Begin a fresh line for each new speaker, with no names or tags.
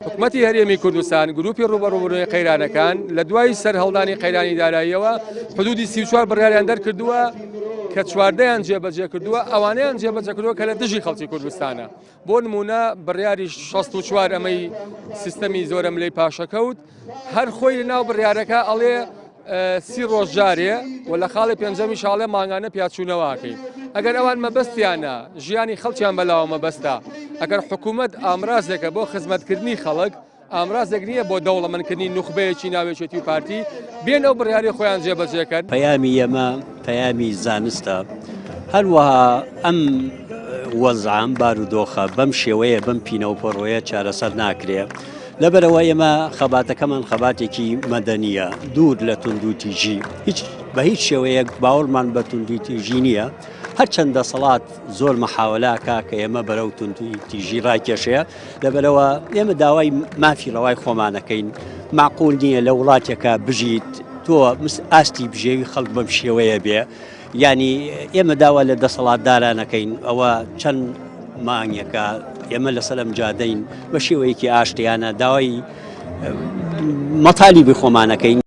حکومەتی هەرێمی کوردستان گروپی ڕوبەڕووبوونەوەی قەیرانەکان لە دوای سەرهەڵدانی قەیرانی داراییەوە حدودی 34 بڕیاریان دەرکردووە کە 14یان جێبەجێ کردووە ئەوانەیان جێبەجێ کردووە کە لە دژی خەڵکی کوردستانە. بۆ نمونە بڕیاری 64 ئەمەی سیستەمی زۆرە ملەی پاشەکەوت هەر خۆی لەناو بڕیارەکە ئەڵێ 30 ڕۆژ جارێ و لە خاڵی پێنجەمی شاڵێ مانگانە پیاچوونەوەکەین. ئەگەر ئەوان مەبەستیانە ژیانی خەڵکیان بەلاوە مەبەستە، ئەگەر حکوومەت ئامرازێکە بۆ خزمەتکردنی خەڵک ئامرازێک نییە بۆ دەوڵەمەندکردنی نوخبەیەکی ناوێچێتی و پارتی بێن ئەو بڕیاری خۆیان جێبەجێکرد.
پەیامی ئێمە پەیامی زانستە، هەروەها ئەم وەزعام بارودۆخە بەم شێوەیە بەم پینە و پەڕۆیە چارەسەر ناکرێ. لەبەرەوە ئێمە خەباتەکەمان خەباتێکی مەدەنیە، دوور لە توندوتیژی، بە هیچ شێوەیەک باوەڕمان بە توندوتیژی نییە. هەرچەندە دەسەڵات زۆر مەحاوەلاکە کە ئێمە بەرەو توندوتیژی ڕاکێشەیە، لەبەرەوە ئێمە داوای مافی ڕەوای خۆمانەکەین. معقول نییە لە وڵاتێکە بژیت تۆ ئاستی بژێوی خەڵک بەم شێوەیە بێ. ینی ئێمە داوا لە دەسەڵاتدارانەکەین، ئەوە چەند مانگێکە ئێمە لەسەر ئەم جادەین بە شێوەیەکی ئاشتیانە داوای مەتالیبی خۆمانەکەین.